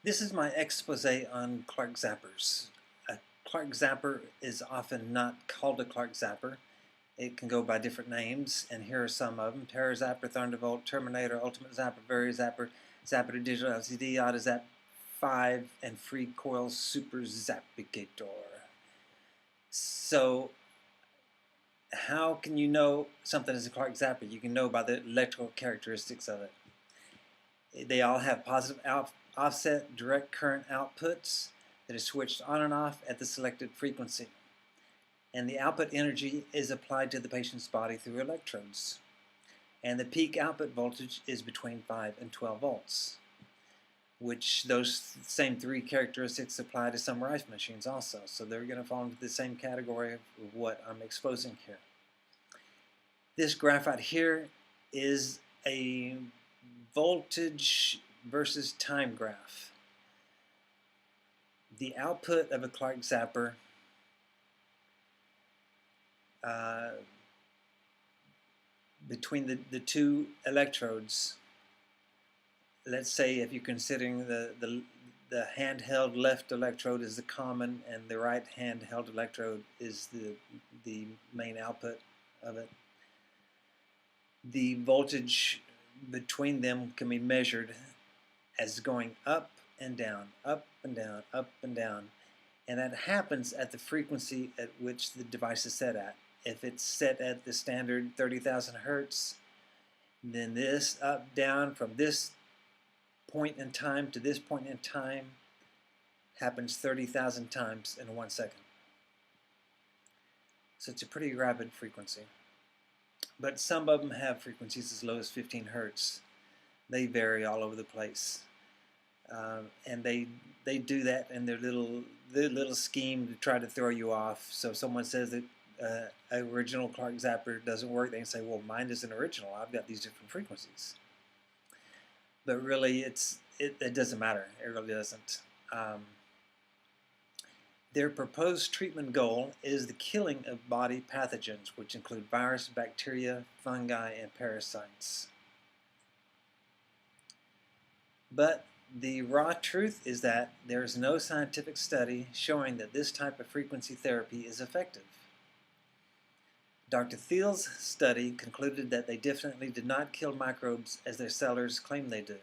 This is my expose on Clark Zappers. A Clark Zapper is often not called a Clark Zapper. It can go by different names, and here are some of them: Terror Zapper, Thunderbolt, Terminator, Ultimate Zapper, Very Zapper, Zapper Digital LCD, Auto-Zap 5, and Free Coil Super Zappicator. So, how can you know something is a Clark Zapper? You can know by the electrical characteristics of it. They all have positive offset direct current outputs that is switched on and off at the selected frequency. And the output energy is applied to the patient's body through electrodes. And the peak output voltage is between 5 and 12 volts, which those same three characteristics apply to some rifle machines also. So they're going to fall into the same category of what I'm exposing here. This graph right here is a voltage versus time graph. The output of a Clark Zapper between the two electrodes, let's say if you're considering the handheld left electrode is the common and the right handheld electrode is the main output of it, the voltage between them can be measured as going up and down, up and down, up and down. And that happens at the frequency at which the device is set at. If it's set at the standard 30,000 hertz, then this up, down from this point in time to this point in time happens 30,000 times in 1 second. So it's a pretty rapid frequency. But some of them have frequencies as low as 15 hertz. They vary all over the place. And they do that in their little scheme to try to throw you off. So if someone says that original Clark Zapper doesn't work, they can say, well, mine isn't original. I've got these different frequencies. But really, it doesn't matter. It really doesn't. Their proposed treatment goal is the killing of body pathogens, which include virus, bacteria, fungi, and parasites. But the raw truth is that there is no scientific study showing that this type of frequency therapy is effective. Dr. Thiele's study concluded that they definitely did not kill microbes as their sellers claim they do.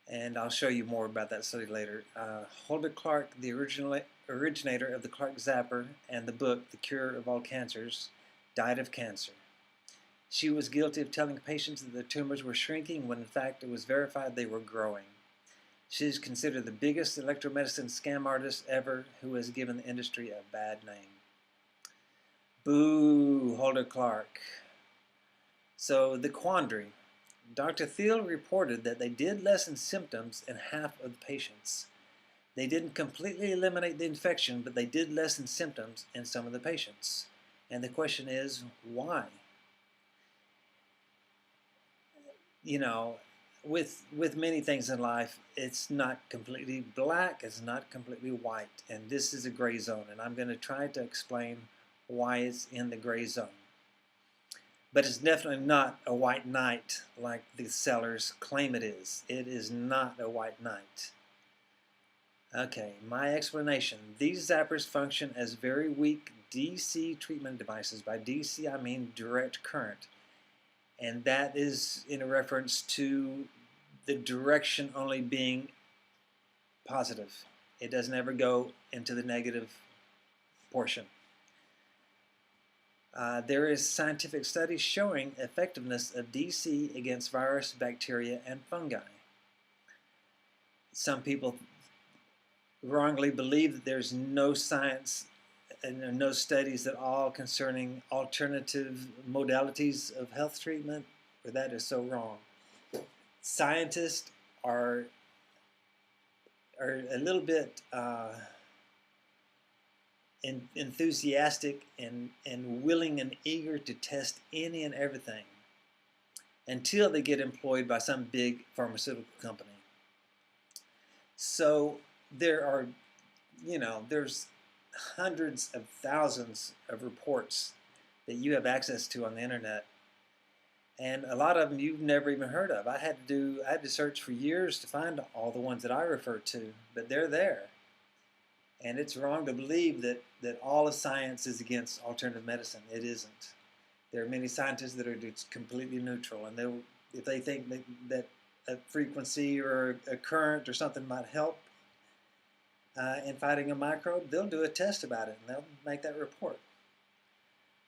And I'll show you more about that study later. Hulda Clark, the originator of the Clark Zapper and the book The Cure of All Cancers, died of cancer. She was guilty of telling patients that their tumors were shrinking when in fact it was verified they were growing. She is considered the biggest electromedicine scam artist ever who has given the industry a bad name. Boo, Hulda Clark. So the quandary. Dr. Thiele reported that they did lessen symptoms in half of the patients. They didn't completely eliminate the infection, but they did lessen symptoms in some of the patients. And the question is, why? You know, with many things in life, it's not completely black, it's not completely white, and this is a gray zone, and I'm going to try to explain why it's in the gray zone. But it's definitely not a white knight like the sellers claim it is. It is not a white knight. Okay, my explanation. These zappers function as very weak DC treatment devices. By DC, I mean direct current. And that is in a reference to the direction only being positive. It doesn't ever go into the negative portion. There is scientific studies showing effectiveness of DC against virus, bacteria, and fungi. Some people wrongly believe that there's no science and no studies at all concerning alternative modalities of health treatment, but that is so wrong. Scientists are a little bit enthusiastic and willing and eager to test any and everything until they get employed by some big pharmaceutical company. So there's hundreds of thousands of reports that you have access to on the internet And a lot of them you've never even heard of. I had to search for years to find all the ones that I refer to, but they're there. And it's wrong to believe that all of science is against alternative medicine. It isn't. There are many scientists that are just completely neutral, and if they think that a frequency or a current or something might help in fighting a microbe, they'll do a test about it and they'll make that report.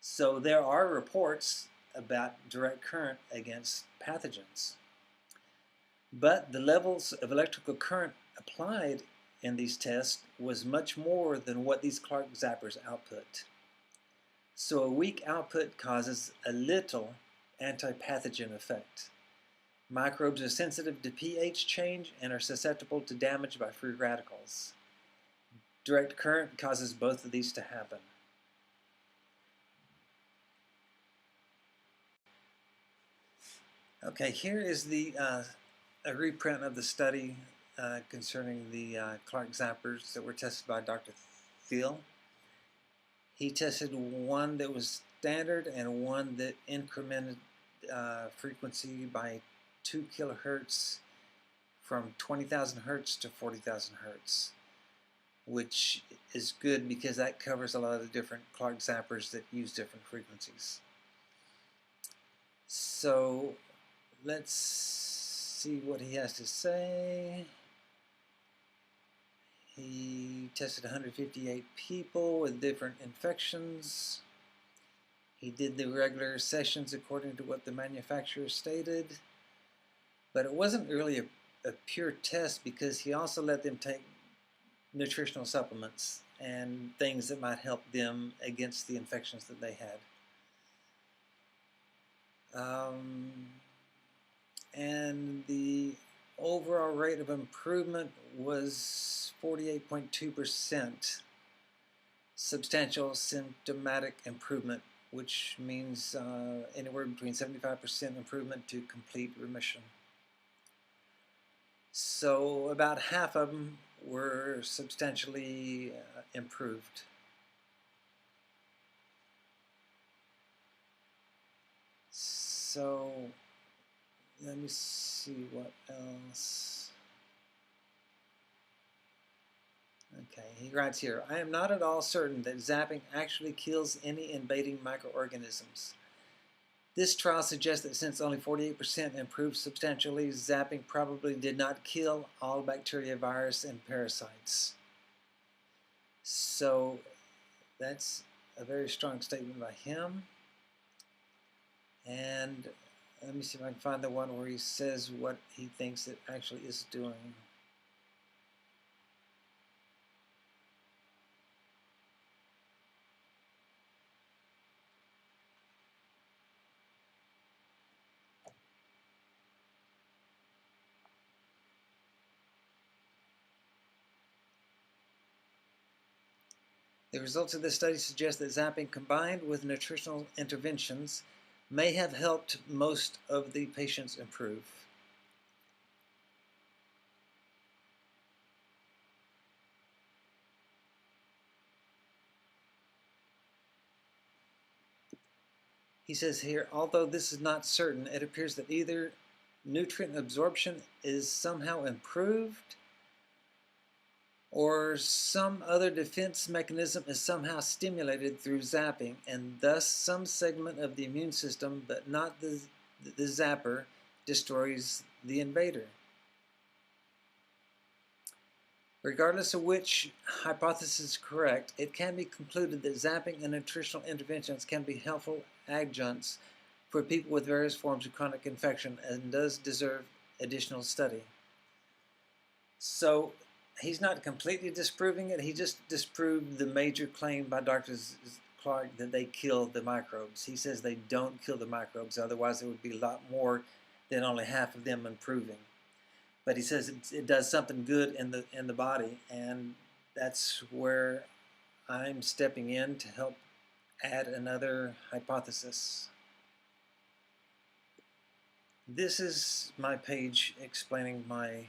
So there are reports about direct current against pathogens. But the levels of electrical current applied in these tests was much more than what these Clark Zappers output. So a weak output causes a little antipathogen effect. Microbes are sensitive to pH change and are susceptible to damage by free radicals. Direct current causes both of these to happen. Okay, here is a reprint of the study concerning the Clark Zappers that were tested by Dr. Thiele. He tested one that was standard and one that incremented frequency by 2 kilohertz from 20,000 hertz to 40,000 hertz, which is good because that covers a lot of the different Clark Zappers that use different frequencies. So let's see what he has to say. He tested 158 people with different infections. He did the regular sessions according to what the manufacturer stated. But it wasn't really a pure test because he also let them take nutritional supplements and things that might help them against the infections that they had. And the overall rate of improvement was 48.2%. Substantial symptomatic improvement, which means anywhere between 75% improvement to complete remission. So about half of them were substantially improved. So let me see what else. Okay, he writes here, I am not at all certain that zapping actually kills any invading microorganisms. This trial suggests that since only 48% improved substantially, zapping probably did not kill all bacteria, virus, and parasites. So that's a very strong statement by him. And let me see if I can find the one where he says what he thinks it actually is doing. The results of this study suggest that zapping combined with nutritional interventions may have helped most of the patients improve. He says here, although this is not certain, it appears that either nutrient absorption is somehow improved or some other defense mechanism is somehow stimulated through zapping, and thus some segment of the immune system, but not the zapper, destroys the invader. Regardless of which hypothesis is correct, it can be concluded that zapping and nutritional interventions can be helpful adjuncts for people with various forms of chronic infection and does deserve additional study. So he's not completely disproving it. He just disproved the major claim by Dr. Clark that they kill the microbes. He says they don't kill the microbes, otherwise there would be a lot more than only half of them improving. But he says it does something good in the body, and that's where I'm stepping in to help add another hypothesis. This is my page explaining my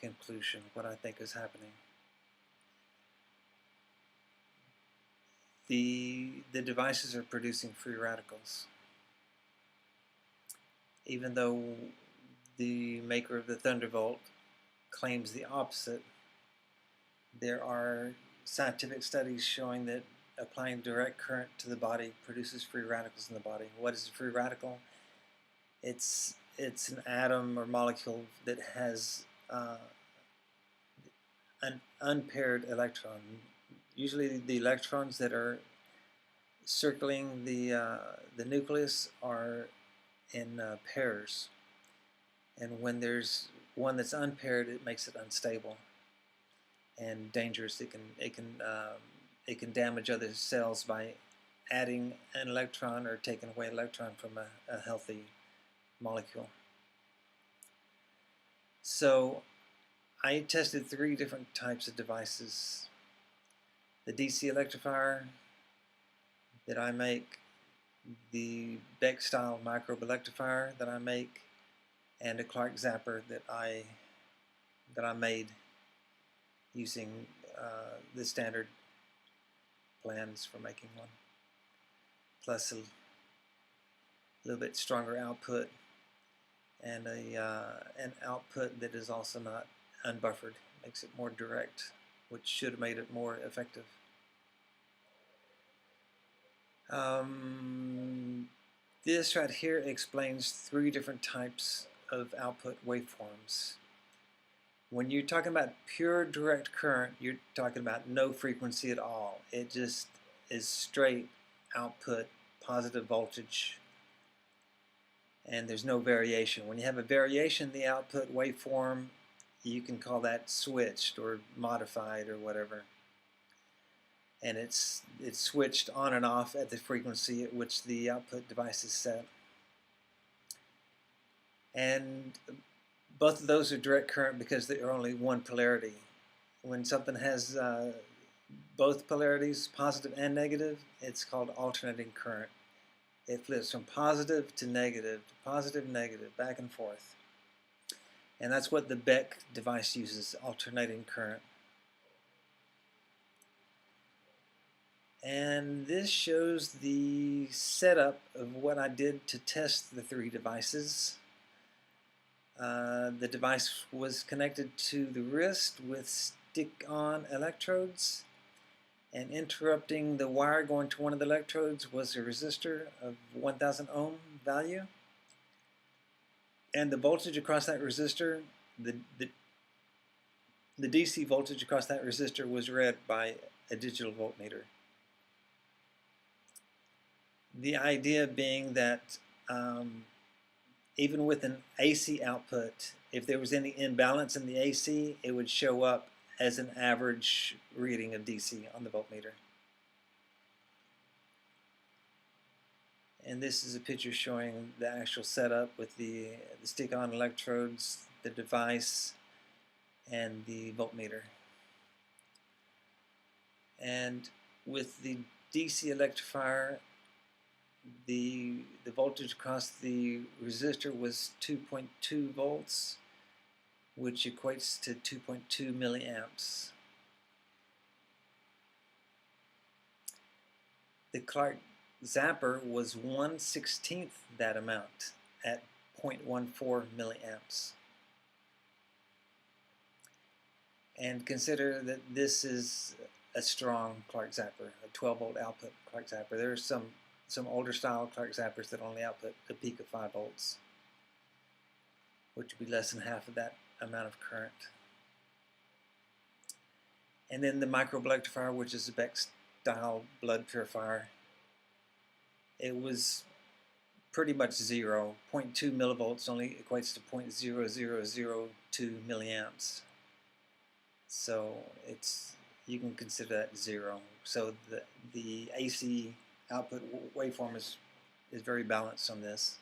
conclusion, what I think is happening. The devices are producing free radicals. even though the maker of the Thunderbolt claims the opposite. There are scientific studies showing that applying direct current to the body produces free radicals in the body. What is a free radical? It's an atom or molecule that has an unpaired electron. Usually the electrons that are circling the nucleus are in pairs, and when there's one that's unpaired, it makes it unstable and dangerous. It can damage other cells by adding an electron or taking away an electron from a healthy molecule. So I tested 3 different types of devices: the DC electrifier that I make, the Beck style microbe electrifier that I make, and a Clark Zapper that I made using the standard plans for making one, plus a little bit stronger output and an output that is also not unbuffered. Makes it more direct, which should have made it more effective. This right here explains 3 different types of output waveforms. When you're talking about pure direct current, you're talking about no frequency at all. It just is straight output, positive voltage, and there's no variation. When you have a variation in the output waveform, you can call that switched or modified or whatever. And it's switched on and off at the frequency at which the output device is set. And both of those are direct current because they are only one polarity. When something has both polarities, positive and negative, it's called alternating current. It flips from positive to negative, negative, back and forth. And that's what the Beck device uses, alternating current. And this shows the setup of what I did to test the 3 devices. The device was connected to the wrist with stick-on electrodes, and interrupting the wire going to one of the electrodes was a resistor of 1000 ohm value. And the voltage across that resistor, the DC voltage across that resistor was read by a digital voltmeter. The idea being that even with an AC output, if there was any imbalance in the AC, it would show up as an average reading of DC on the voltmeter. And this is a picture showing the actual setup with the stick-on electrodes, the device, and the voltmeter. And with the DC electrifier, the voltage across the resistor was 2.2 volts, which equates to 2.2 milliamps. The Clark Zapper was 1/16 that amount at 0.14 milliamps. And consider that this is a strong Clark Zapper, a 12-volt output Clark Zapper. There are some older style Clark Zappers that only output a peak of 5 volts, which would be less than half of that amount of current. And then the microbe electrifier, which is a Beck style blood purifier, it was pretty much 0. 0.2 millivolts only equates to 0.0002 milliamps. So you can consider that 0. So the AC output waveform is very balanced on this.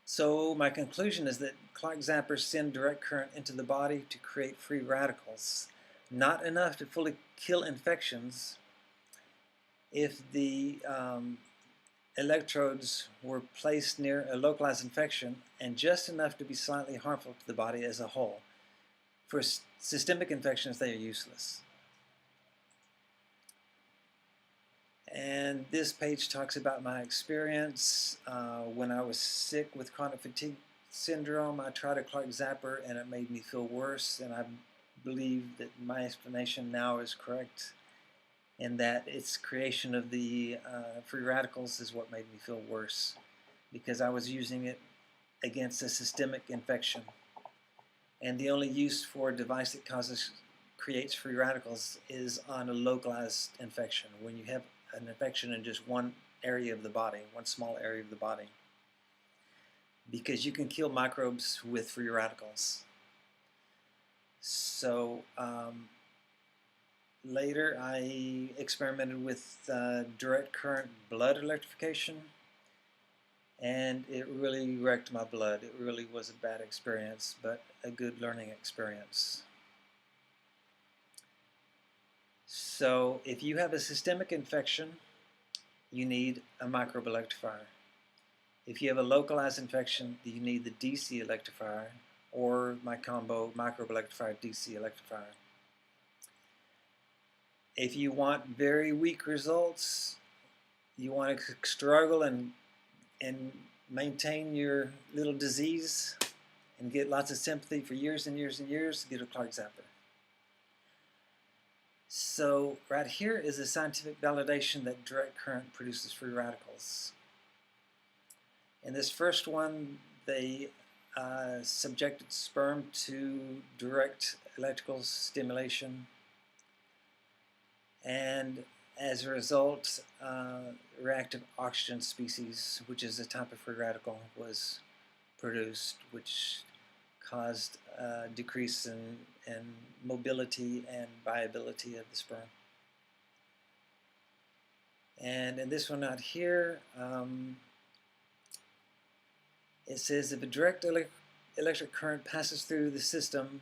So my conclusion is that Clark Zappers send direct current into the body to create free radicals. Not enough to fully kill infections. If the electrodes were placed near a localized infection, and just enough to be slightly harmful to the body as a whole. For systemic infections, they are useless. And this page talks about my experience. When I was sick with chronic fatigue syndrome, I tried a Clark Zapper and it made me feel worse, and I believe that my explanation now is correct, and that its creation of the free radicals is what made me feel worse, because I was using it against a systemic infection. And the only use for a device that creates free radicals is on a localized infection, when you have an infection in just one area of the body, one small area of the body, because you can kill microbes with free radicals. So later I experimented with direct current blood electrification, and it really wrecked my blood. It really was a bad experience, but a good learning experience. So if you have a systemic infection, you need a microbe electrifier. If you have a localized infection, you need the DC electrifier, or my combo microbe electrifier, DC electrifier. If you want very weak results, you want to struggle and maintain your little disease and get lots of sympathy for years and years and years, get a Clark Zapper. So right here is a scientific validation that direct current produces free radicals. In this first one, they subjected sperm to direct electrical stimulation, and as a result, reactive oxygen species, which is a type of free radical, was produced, which caused a decrease in mobility and viability of the sperm. And in this one out here, it says if a direct electric current passes through the system,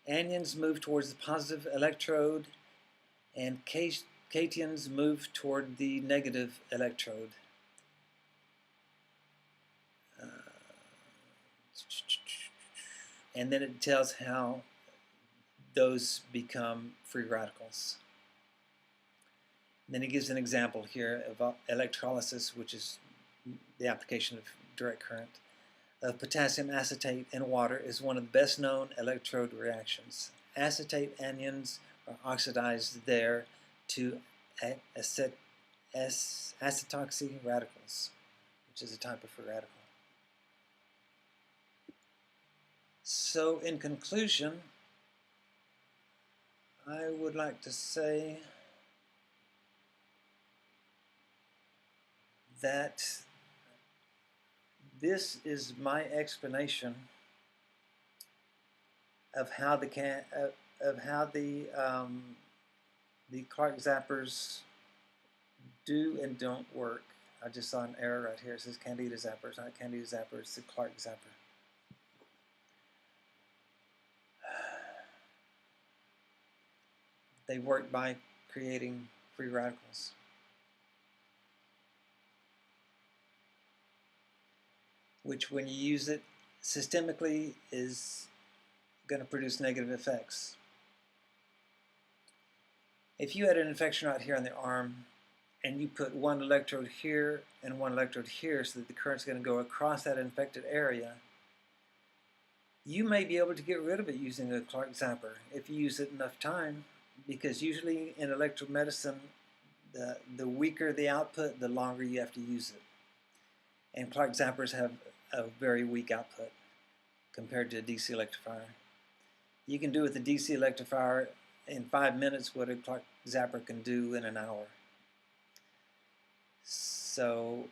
anions move towards the positive electrode and cations move toward the negative electrode. And then it tells how those become free radicals. And then it gives an example here of electrolysis, which is the application of direct current, of potassium acetate in water is one of the best known electrode reactions. Acetate anions are oxidized there to acetoxy radicals, which is a type of free radical. So in conclusion, I would like to say that this is my explanation of how the Clark Zappers do and don't work. I just saw an error right here. It says Candida Zappers, not Candida Zapper. It's the Clark Zapper. They work by creating free radicals. Which, when you use it systemically, is going to produce negative effects. If you had an infection right here on the arm, and you put one electrode here and one electrode here so that the current's going to go across that infected area, you may be able to get rid of it using a Clark Zapper if you use it enough time, because usually in electromedicine, the weaker the output, the longer you have to use it. And Clark Zappers have a very weak output compared to a DC electrifier. You can do with a DC electrifier in 5 minutes what a Clark Zapper can do in an hour. So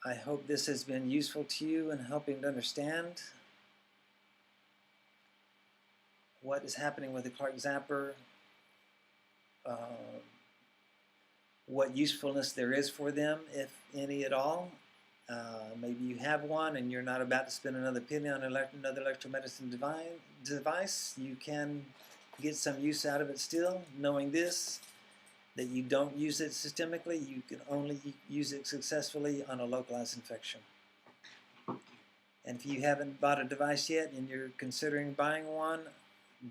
I hope this has been useful to you in helping to understand what is happening with the Clark Zapper, what usefulness there is for them, if any at all. Maybe you have one and you're not about to spend another penny on another electromedicine device. You can get some use out of it still, knowing this, that you don't use it systemically. You can only use it successfully on a localized infection. And if you haven't bought a device yet and you're considering buying one,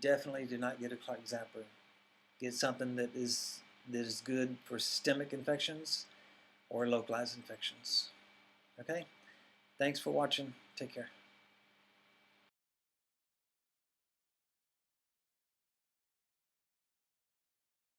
definitely do not get a Clark Zapper. Get something that is that is good for systemic infections or localized infections. Okay? Thanks for watching. Take care.